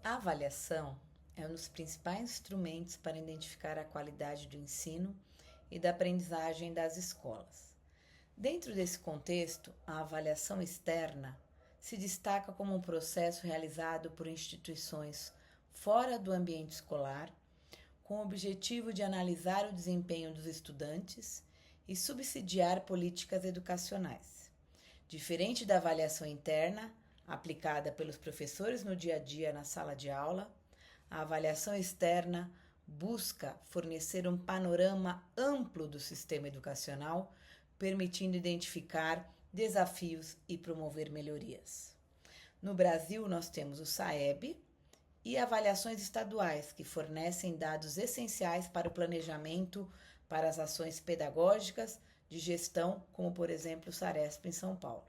A avaliação é um dos principais instrumentos para identificar a qualidade do ensino e da aprendizagem das escolas. Dentro desse contexto, a avaliação externa se destaca como um processo realizado por instituições fora do ambiente escolar, com o objetivo de analisar o desempenho dos estudantes e subsidiar políticas educacionais. Diferente da avaliação interna, aplicada pelos professores no dia a dia na sala de aula, a avaliação externa busca fornecer um panorama amplo do sistema educacional, permitindo identificar desafios e promover melhorias. No Brasil, nós temos o SAEB e avaliações estaduais, que fornecem dados essenciais para o planejamento, para as ações pedagógicas de gestão, como por exemplo o SARESP em São Paulo.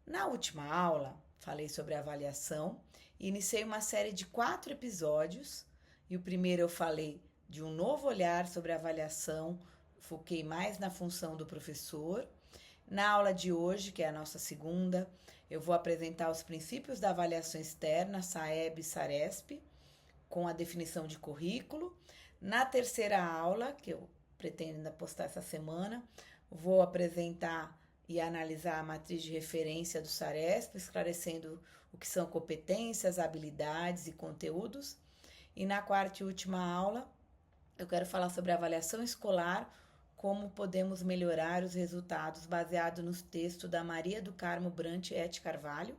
Na última aula, falei sobre avaliação e iniciei uma série de 4 episódios. E o primeiro eu falei de um novo olhar sobre a avaliação, foquei mais na função do professor. Na aula de hoje, que é a nossa segunda, eu vou apresentar os princípios da avaliação externa, SAEB e SARESP, com a definição de currículo. Na terceira aula, que eu pretendo ainda postar essa semana, vou apresentar e analisar a matriz de referência do SARESP, esclarecendo o que são competências, habilidades e conteúdos. E na quarta e última aula, eu quero falar sobre a avaliação escolar, como podemos melhorar os resultados, baseado nos textos da Maria do Carmo Brant et Carvalho,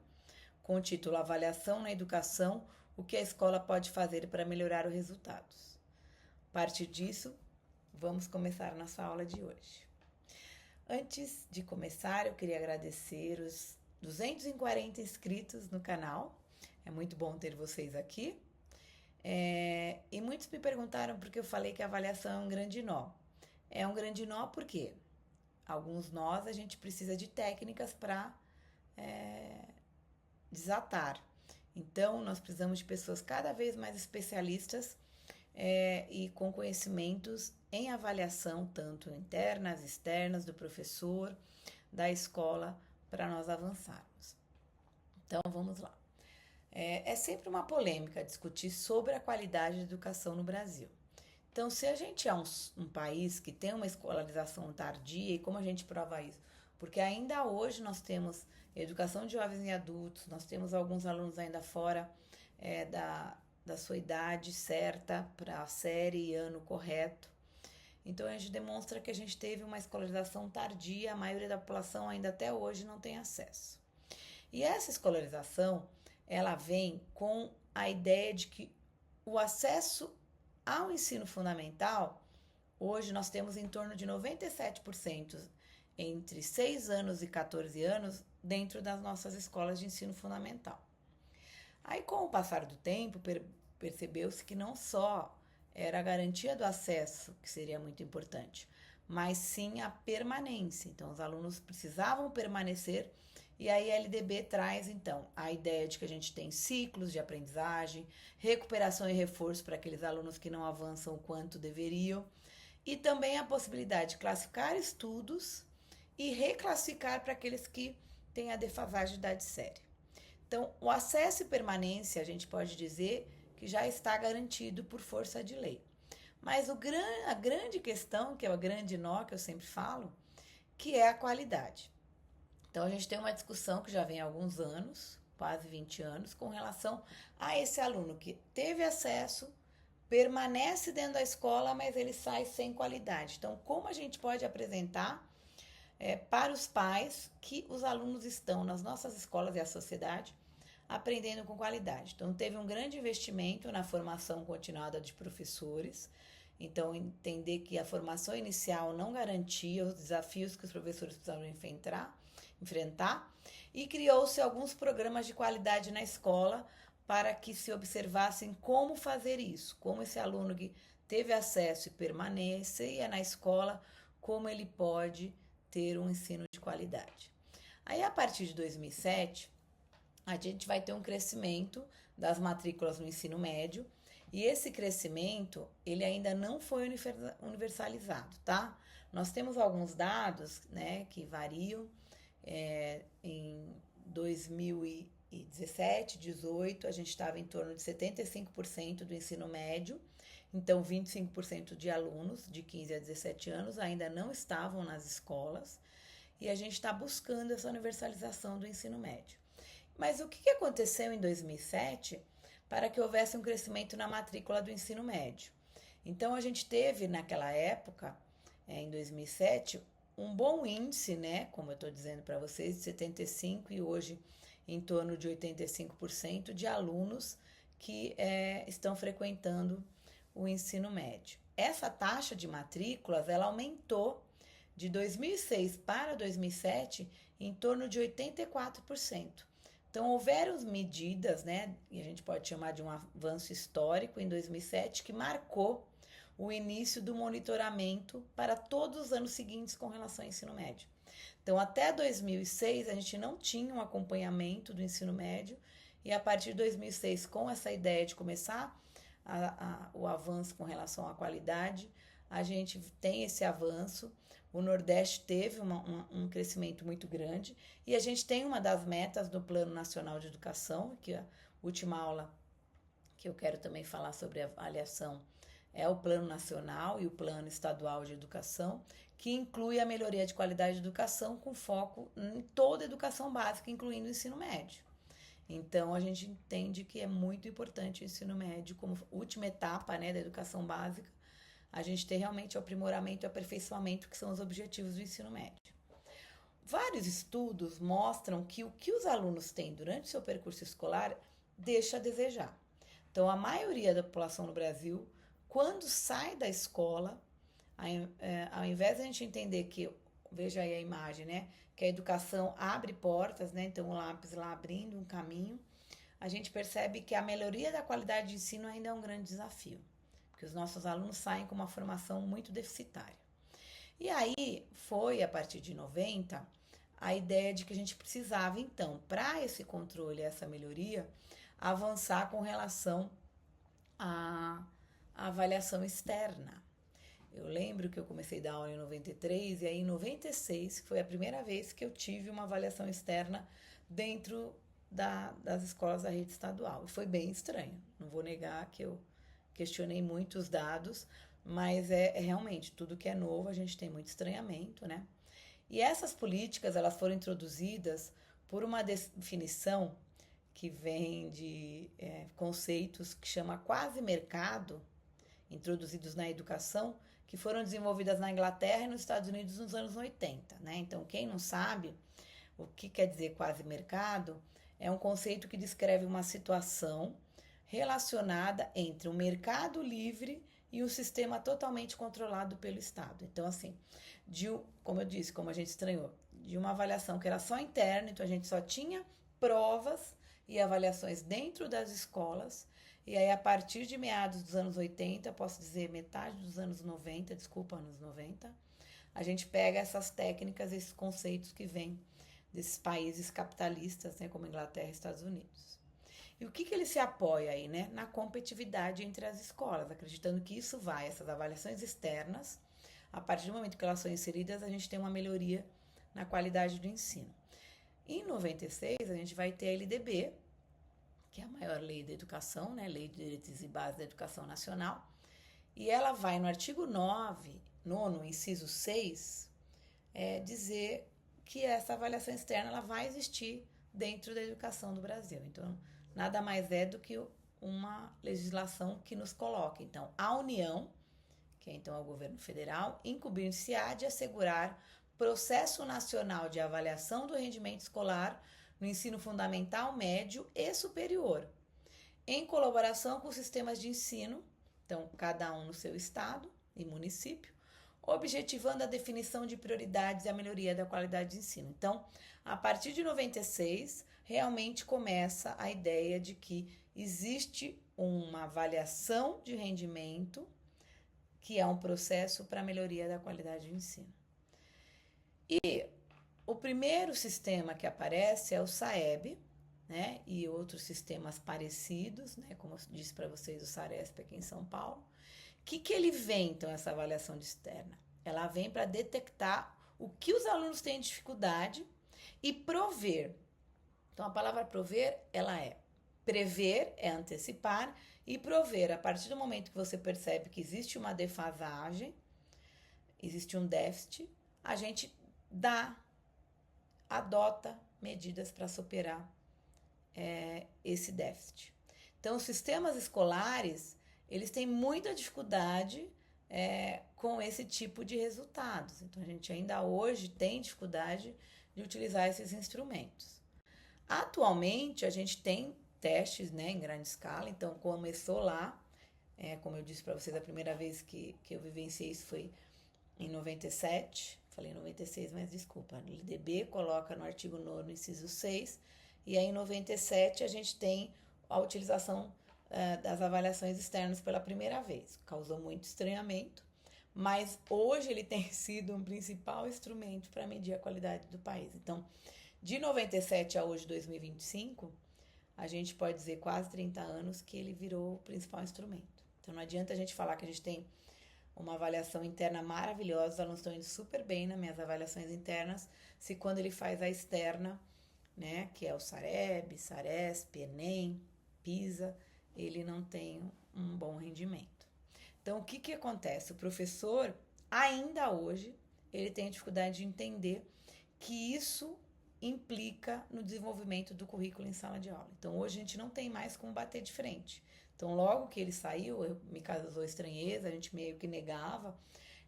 com o título Avaliação na Educação, o que a escola pode fazer para melhorar os resultados. A partir disso, vamos começar nossa aula de hoje. Antes de começar, eu queria agradecer os 240 inscritos no canal. É muito bom ter vocês aqui. E muitos me perguntaram por que eu falei que a avaliação é um grande nó. É um grande nó porque alguns nós a gente precisa de técnicas para desatar. Então, nós precisamos de pessoas cada vez mais especialistas e com conhecimentos em avaliação, tanto internas, externas, do professor, da escola, para nós avançarmos. Então, vamos lá. É sempre uma polêmica discutir sobre a qualidade da educação no Brasil. Então, se a gente é um país que tem uma escolarização tardia, e como a gente prova isso? Porque ainda hoje nós temos educação de jovens e adultos, nós temos alguns alunos ainda fora da sua idade certa para a série e ano correto. Então, a gente demonstra que a gente teve uma escolarização tardia, a maioria da população ainda até hoje não tem acesso. E essa escolarização, ela vem com a ideia de que o acesso ao ensino fundamental, hoje nós temos em torno de 97% entre 6 anos e 14 anos dentro das nossas escolas de ensino fundamental. Aí, com o passar do tempo, percebeu-se que não só era a garantia do acesso, que seria muito importante, mas sim a permanência. Então, os alunos precisavam permanecer e aí a LDB traz, então, a ideia de que a gente tem ciclos de aprendizagem, recuperação e reforço para aqueles alunos que não avançam o quanto deveriam, e também a possibilidade de classificar estudos e reclassificar para aqueles que têm a defasagem de idade séria. Então, o acesso e permanência, a gente pode dizer que já está garantido por força de lei. Mas a grande questão, que é o grande nó que eu sempre falo, que é a qualidade. Então, a gente tem uma discussão que já vem há alguns anos, quase 20 anos, com relação a esse aluno que teve acesso, permanece dentro da escola, mas ele sai sem qualidade. Então, como a gente pode apresentar para os pais que os alunos estão nas nossas escolas e a sociedade aprendendo com qualidade? Então, teve um grande investimento na formação continuada de professores. Então, entender que a formação inicial não garantia os desafios que os professores precisavam enfrentar, e criou-se alguns programas de qualidade na escola para que se observassem como fazer isso, como esse aluno que teve acesso e permanecia na escola, como ele pode ter um ensino de qualidade. Aí, a partir de 2007, a gente vai ter um crescimento das matrículas no ensino médio, e esse crescimento, ele ainda não foi universalizado, tá? Nós temos alguns dados, né, que variam. Em 2010, 2017, 18, a gente estava em torno de 75% do ensino médio, então 25% de alunos de 15 a 17 anos ainda não estavam nas escolas, e a gente está buscando essa universalização do ensino médio. Mas o que aconteceu em 2007 para que houvesse um crescimento na matrícula do ensino médio? Então, a gente teve naquela época, em 2007, um bom índice, né, como eu estou dizendo para vocês, de 75% e hoje em torno de 85% de alunos que estão frequentando o ensino médio. Essa taxa de matrículas, ela aumentou de 2006 para 2007 em torno de 84%. Então, houveram medidas, né, e a gente pode chamar de um avanço histórico em 2007, que marcou o início do monitoramento para todos os anos seguintes com relação ao ensino médio. Então, até 2006, a gente não tinha um acompanhamento do ensino médio, e a partir de 2006, com essa ideia de começar o avanço com relação à qualidade, a gente tem esse avanço. O Nordeste teve um crescimento muito grande e a gente tem uma das metas do Plano Nacional de Educação, que a última aula que eu quero também falar sobre avaliação é o Plano Nacional e o Plano Estadual de Educação, que inclui a melhoria de qualidade de educação com foco em toda a educação básica, incluindo o ensino médio. Então, a gente entende que é muito importante o ensino médio como última etapa, né, da educação básica, a gente ter realmente o aprimoramento e o aperfeiçoamento, que são os objetivos do ensino médio. Vários estudos mostram que o que os alunos têm durante o seu percurso escolar deixa a desejar. Então, a maioria da população no Brasil, quando sai da escola, ao invés de a gente entender que, veja aí a imagem, né, que a educação abre portas, né, então o lápis lá abrindo um caminho, a gente percebe que a melhoria da qualidade de ensino ainda é um grande desafio, porque os nossos alunos saem com uma formação muito deficitária. E aí foi, a partir de 90, a ideia de que a gente precisava, então, para esse controle, essa melhoria, avançar com relação à avaliação externa. Eu lembro que eu comecei a dar aula em 93 e aí em 96 foi a primeira vez que eu tive uma avaliação externa dentro das escolas da rede estadual. E foi bem estranho, não vou negar que eu questionei muito os dados, mas realmente tudo que é novo a gente tem muito estranhamento, né? E essas políticas, elas foram introduzidas por uma definição que vem de conceitos que chama quase mercado, introduzidos na educação, que foram desenvolvidas na Inglaterra e nos Estados Unidos nos anos 80, né? Então, quem não sabe o que quer dizer quase mercado, é um conceito que descreve uma situação relacionada entre um mercado livre e um sistema totalmente controlado pelo Estado. Então, assim, como eu disse, como a gente estranhou, de uma avaliação que era só interna, então a gente só tinha provas e avaliações dentro das escolas, e aí a partir de meados dos anos 80, posso dizer metade dos anos 90, anos 90, a gente pega essas técnicas, esses conceitos que vêm desses países capitalistas, né, como Inglaterra e Estados Unidos. E o que ele se apoia aí, né? Na competitividade entre as escolas, acreditando que isso vai, essas avaliações externas, a partir do momento que elas são inseridas, a gente tem uma melhoria na qualidade do ensino. Em 96, a gente vai ter a LDB, que é a maior lei da educação, né? Lei de Diretrizes e Bases da Educação Nacional, e ela vai no artigo 9, inciso 6, dizer que essa avaliação externa ela vai existir dentro da educação do Brasil. Então, nada mais é do que uma legislação que nos coloca. Então, a União, que então é o governo federal, incumbir-se-á de assegurar processo nacional de avaliação do rendimento escolar no ensino fundamental, médio e superior, em colaboração com os sistemas de ensino, então cada um no seu estado e município, objetivando a definição de prioridades e a melhoria da qualidade de ensino. Então, a partir de 96, realmente começa a ideia de que existe uma avaliação de rendimento, que é um processo para a melhoria da qualidade de ensino. E o primeiro sistema que aparece é o SAEB, né, e outros sistemas parecidos, né, como eu disse para vocês, o SARESP aqui em São Paulo. O que ele vem, então, essa avaliação externa? Ela vem para detectar o que os alunos têm dificuldade e prover Então, a palavra prover, ela é prever, é antecipar, e prover, a partir do momento que você percebe que existe uma defasagem, existe um déficit, a gente adota medidas para superar esse déficit. Então, os sistemas escolares, eles têm muita dificuldade com esse tipo de resultados. Então, a gente ainda hoje tem dificuldade de utilizar esses instrumentos. Atualmente, a gente tem testes, né, em grande escala, então começou lá, como eu disse para vocês, a primeira vez que eu vivenciei isso foi em 97, falei 96, mas desculpa, no LDB coloca no artigo 9º, inciso 6, e aí em 97 a gente tem a utilização das avaliações externas pela primeira vez. Causou muito estranhamento, mas hoje ele tem sido um principal instrumento para medir a qualidade do país. Então, de 97 a hoje, 2025, a gente pode dizer quase 30 anos que ele virou o principal instrumento. Então, não adianta a gente falar que a gente tem uma avaliação interna maravilhosa, os alunos estão indo super bem nas minhas avaliações internas, se quando ele faz a externa, né, que é o Sareb, Saresp, Enem, PISA, ele não tem um bom rendimento. Então, o que acontece? O professor, ainda hoje, ele tem dificuldade de entender que isso implica no desenvolvimento do currículo em sala de aula. Então, hoje a gente não tem mais como bater de frente. Então, logo que ele saiu, me causou estranheza, a gente meio que negava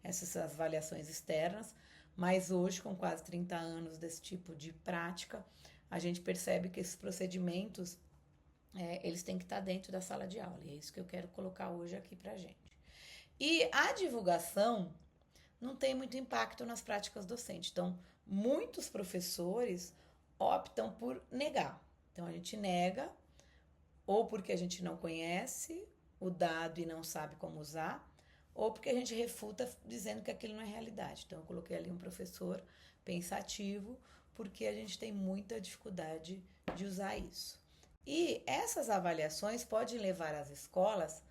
essas avaliações externas, mas hoje, com quase 30 anos desse tipo de prática, a gente percebe que esses procedimentos, eles têm que estar dentro da sala de aula, e é isso que eu quero colocar hoje aqui pra gente. E a divulgação não tem muito impacto nas práticas docentes. Então, muitos professores optam por negar. Então, a gente nega, ou porque a gente não conhece o dado e não sabe como usar, ou porque a gente refuta dizendo que aquilo não é realidade. Então, eu coloquei ali um professor pensativo, porque a gente tem muita dificuldade de usar isso. E essas avaliações podem levar as escolas,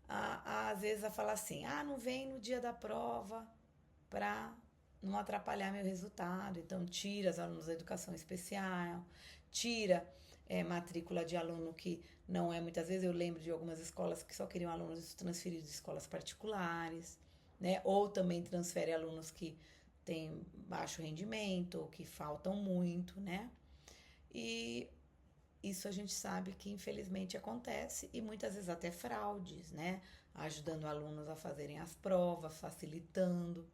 às vezes, a falar assim, não vem no dia da prova para não atrapalhar meu resultado. Então, tira os alunos da educação especial, tira matrícula de aluno que não é, muitas vezes eu lembro de algumas escolas que só queriam alunos transferidos de escolas particulares, né? Ou também transfere alunos que têm baixo rendimento ou que faltam muito, né? E isso a gente sabe que infelizmente acontece, e muitas vezes até fraudes, né? Ajudando alunos a fazerem as provas, facilitando.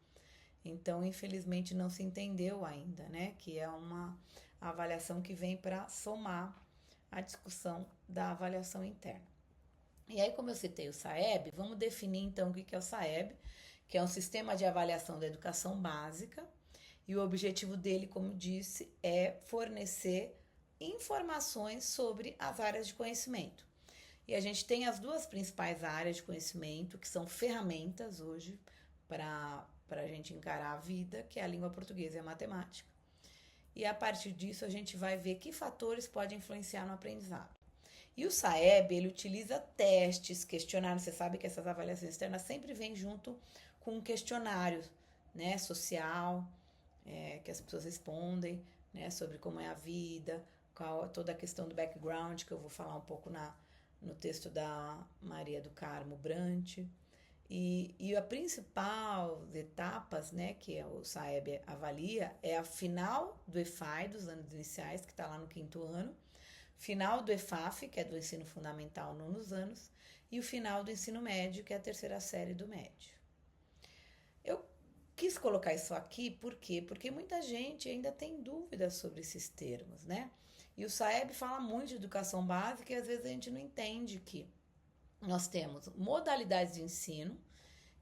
Então, infelizmente, não se entendeu ainda, né? Que é uma avaliação que vem para somar a discussão da avaliação interna. E aí, como eu citei o SAEB, vamos definir então o que é o SAEB, que é um sistema de avaliação da educação básica, e o objetivo dele, como disse, é fornecer informações sobre as áreas de conhecimento. E a gente tem as duas principais áreas de conhecimento, que são ferramentas hoje para a gente encarar a vida, que é a língua portuguesa e a matemática. E a partir disso a gente vai ver que fatores podem influenciar no aprendizado. E o SAEB, ele utiliza testes, questionários. Você sabe que essas avaliações externas sempre vêm junto com um questionário, né, social, que as pessoas respondem, né, sobre como é a vida, toda a questão do background, que eu vou falar um pouco no texto da Maria do Carmo Brant. E a principal etapas, né, que o SAEB avalia, é a final do EFAI, dos anos iniciais, que está lá no 5º ano, final do EFAF, que é do ensino fundamental, nonos anos, e o final do ensino médio, que é a 3ª série do médio. Eu quis colocar isso aqui, por quê? Porque muita gente ainda tem dúvidas sobre esses termos, né? E o SAEB fala muito de educação básica e às vezes a gente não entende que nós temos modalidades de ensino,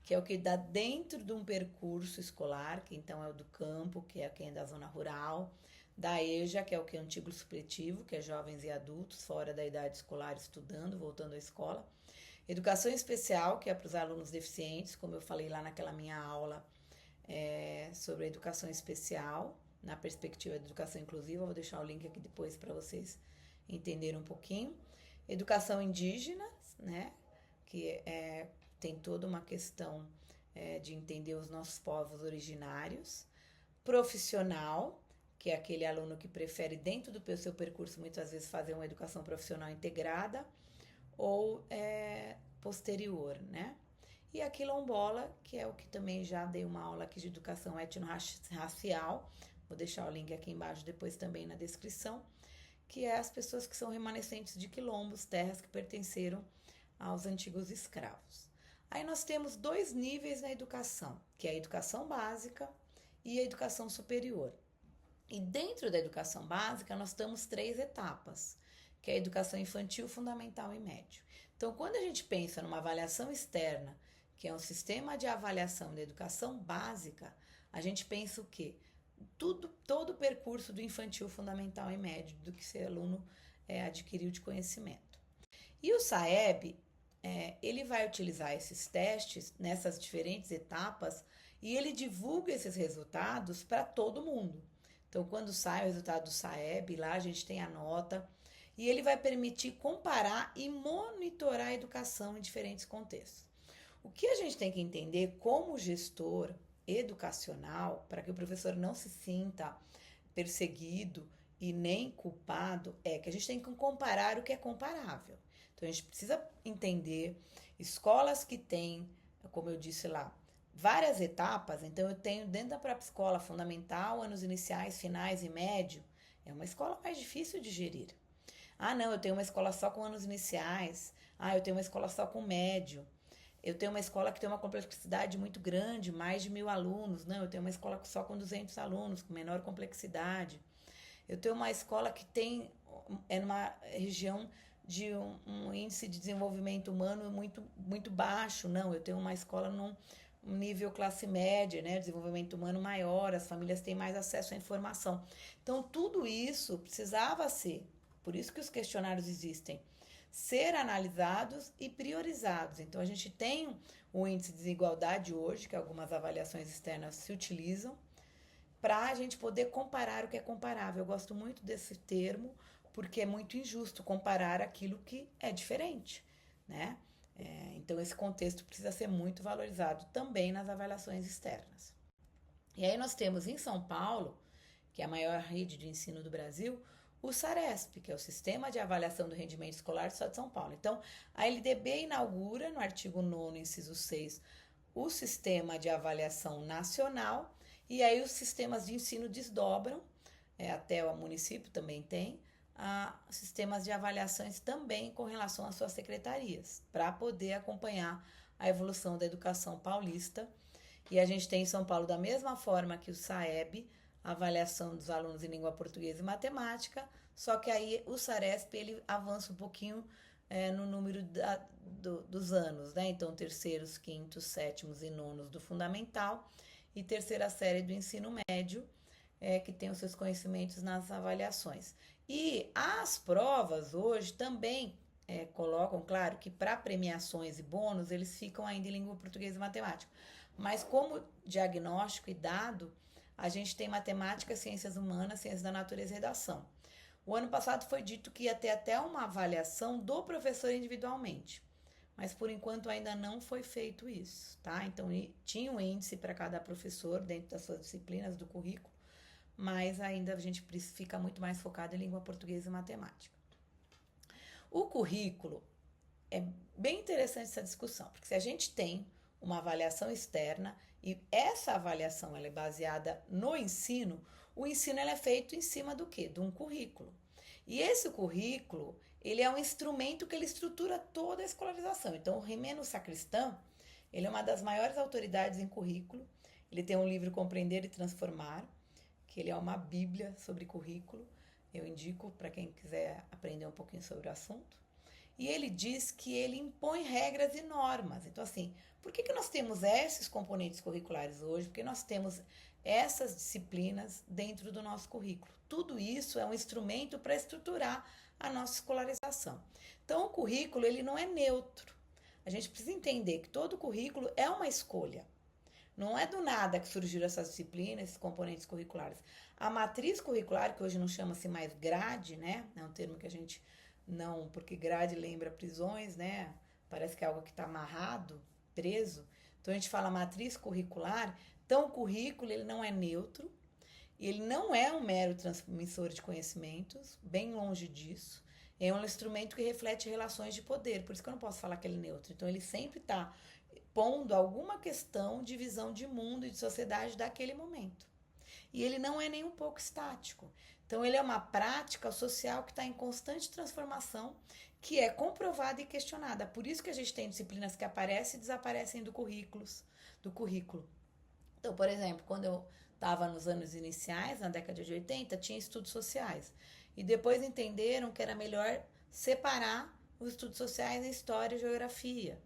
que é o que dá dentro de um percurso escolar, que então é o do campo, que é quem é da zona rural, da EJA, que é o que é antigo supletivo, que é jovens e adultos fora da idade escolar estudando, voltando à escola. Educação especial, que é para os alunos deficientes, como eu falei lá naquela minha aula sobre a educação especial, na perspectiva da educação inclusiva. Eu vou deixar o link aqui depois para vocês entenderem um pouquinho. Educação indígena, né, que tem toda uma questão de entender os nossos povos originários. Profissional, que é aquele aluno que prefere, dentro do seu percurso, muitas vezes fazer uma educação profissional integrada, ou posterior, né? E a quilombola, que é o que também já dei uma aula aqui de educação étnico-racial, vou deixar o link aqui embaixo depois também na descrição, que é as pessoas que são remanescentes de quilombos, terras que pertenceram aos antigos escravos. Aí nós temos 2 níveis na educação, que é a educação básica e a educação superior. E dentro da educação básica nós temos 3 etapas, que é a educação infantil, fundamental e médio. Então, quando a gente pensa numa avaliação externa, que é um sistema de avaliação da educação básica, a gente pensa o quê? Todo o percurso do infantil, fundamental e médio, do que esse aluno adquiriu de conhecimento. E o SAEB, ele vai utilizar esses testes nessas diferentes etapas e ele divulga esses resultados para todo mundo. Então, quando sai o resultado do SAEB, lá a gente tem a nota e ele vai permitir comparar e monitorar a educação em diferentes contextos. O que a gente tem que entender como gestor educacional, para que o professor não se sinta perseguido e nem culpado, é que a gente tem que comparar o que é comparável. Então, a gente precisa entender escolas que têm, como eu disse lá, várias etapas. Então, eu tenho dentro da própria escola fundamental, anos iniciais, finais e médio, é uma escola mais difícil de gerir. Ah, não, eu tenho uma escola só com anos iniciais. Ah, eu tenho uma escola só com médio. Eu tenho uma escola que tem uma complexidade muito grande, mais de 1.000 alunos. Não, eu tenho uma escola só com 200 alunos, com menor complexidade. Eu tenho uma escola que numa região de um índice de desenvolvimento humano muito baixo. Não, eu tenho uma escola num nível classe média, né, desenvolvimento humano maior, as famílias têm mais acesso à informação. Então, tudo isso precisava ser, por isso que os questionários existem, ser analisados e priorizados. Então, a gente tem o índice de desigualdade hoje, que algumas avaliações externas se utilizam, para a gente poder comparar o que é comparável. Eu gosto muito desse termo, porque é muito injusto comparar aquilo que é diferente, né? Então, esse contexto precisa ser muito valorizado também nas avaliações externas. E aí nós temos em São Paulo, que é a maior rede de ensino do Brasil, o SARESP, que é o Sistema de Avaliação do Rendimento Escolar do Estado de São Paulo. Então, a LDB inaugura, no artigo 9º, inciso 6, o Sistema de Avaliação Nacional, e aí os sistemas de ensino desdobram, até o município também tem, sistemas de avaliações também com relação às suas secretarias, para poder acompanhar a evolução da educação paulista. E a gente tem em São Paulo, da mesma forma que o SAEB, a avaliação dos alunos em língua portuguesa e matemática, só que aí o SARESP ele avança um pouquinho no número dos anos, né? Então, terceiros, quintos, sétimos e nonos do fundamental e terceira série do ensino médio, que tem os seus conhecimentos nas avaliações. E as provas hoje também colocam, claro, que para premiações e bônus eles ficam ainda em língua portuguesa e matemática. Mas como diagnóstico e dado, a gente tem matemática, ciências humanas, ciências da natureza e redação. O ano passado foi dito que ia ter até uma avaliação do professor individualmente, mas por enquanto ainda não foi feito isso, tá? Então tinha um índice para cada professor dentro das suas disciplinas do currículo, mas ainda a gente fica muito mais focado em língua portuguesa e matemática. O currículo é bem interessante essa discussão, porque se a gente tem uma avaliação externa e essa avaliação ela é baseada no ensino, o ensino ela é feito em cima do quê? De um currículo. E esse currículo, ele é um instrumento que ele estrutura toda a escolarização. Então, o Rimeno Sacristã, ele é uma das maiores autoridades em currículo. Ele tem um livro Compreender e Transformar, que ele é uma bíblia sobre currículo. Eu indico para quem quiser aprender um pouquinho sobre o assunto. E ele diz que ele impõe regras e normas. Então, assim, por que nós temos esses componentes curriculares hoje? Porque nós temos essas disciplinas dentro do nosso currículo. Tudo isso é um instrumento para estruturar a nossa escolarização. Então, o currículo, ele não é neutro. A gente precisa entender que todo currículo é uma escolha. Não é do nada que surgiram essas disciplinas, esses componentes curriculares. A matriz curricular, que hoje não chama-se mais grade, né? É um termo que a gente não, porque grade lembra prisões, né? Parece que é algo que está amarrado, preso. Então, a gente fala matriz curricular. Então, o currículo, ele não é neutro. E ele não é um mero transmissor de conhecimentos, bem longe disso. É um instrumento que reflete relações de poder, por isso que eu não posso falar que ele é neutro. Então ele sempre está pondo alguma questão de visão de mundo e de sociedade daquele momento. E ele não é nem um pouco estático. Então ele é uma prática social que está em constante transformação, que é comprovada e questionada. Por isso que a gente tem disciplinas que aparecem e desaparecem do currículo. Então, por exemplo, quando eu estava nos anos iniciais, na década de 80, tinha estudos sociais. E depois entenderam que era melhor separar os estudos sociais em história e geografia.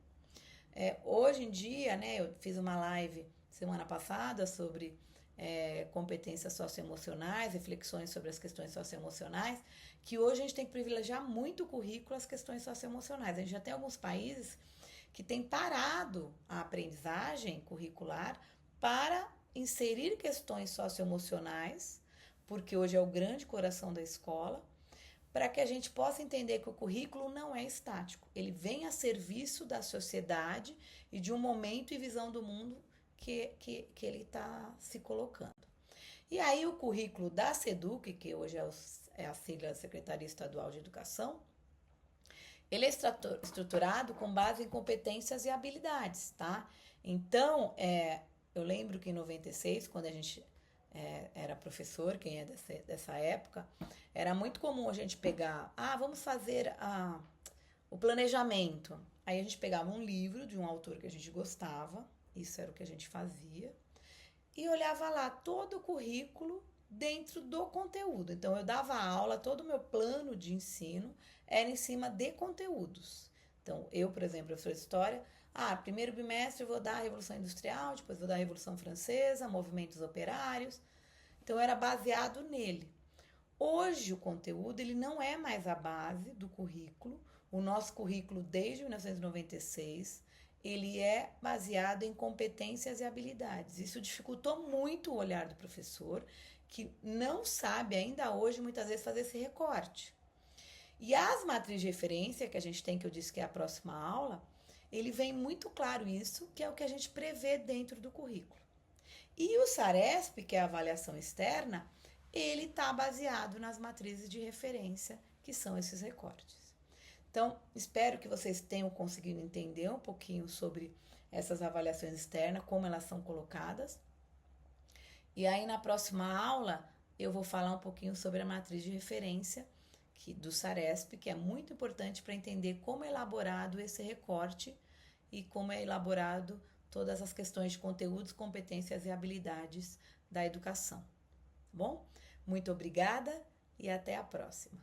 Hoje em dia, né, eu fiz uma live semana passada sobre competências socioemocionais, reflexões sobre as questões socioemocionais, que hoje a gente tem que privilegiar muito o currículo às questões socioemocionais. A gente já tem alguns países que têm parado a aprendizagem curricular para inserir questões socioemocionais, porque hoje é o grande coração da escola, para que a gente possa entender que o currículo não é estático. Ele vem a serviço da sociedade e de um momento e visão do mundo que ele está se colocando. E aí o currículo da SEDUC, que hoje é a sigla Secretaria Estadual de Educação, ele é estruturado com base em competências e habilidades, tá? Então, eu lembro que em 96, quando a gente era professor, quem é dessa época, era muito comum a gente pegar, vamos fazer o planejamento. Aí a gente pegava um livro de um autor que a gente gostava, isso era o que a gente fazia, e olhava lá todo o currículo dentro do conteúdo. Então eu dava aula, todo o meu plano de ensino era em cima de conteúdos. Então eu, por exemplo, professora de história, primeiro bimestre eu vou dar a Revolução Industrial, depois vou dar a Revolução Francesa, movimentos operários. Então era baseado nele. Hoje o conteúdo ele não é mais a base do currículo. O nosso currículo desde 1996 ele é baseado em competências e habilidades. Isso dificultou muito o olhar do professor, que não sabe ainda hoje muitas vezes fazer esse recorte. E as matrizes de referência que a gente tem, que eu disse que é a próxima aula, ele vem muito claro isso, que é o que a gente prevê dentro do currículo. E o SARESP, que é a avaliação externa, ele está baseado nas matrizes de referência, que são esses recortes. Então, espero que vocês tenham conseguido entender um pouquinho sobre essas avaliações externas, como elas são colocadas. E aí, na próxima aula, eu vou falar um pouquinho sobre a matriz de referência do SARESP, que é muito importante para entender como é elaborado esse recorte e como é elaborado todas as questões de conteúdos, competências e habilidades da educação. Bom? Muito obrigada e até a próxima.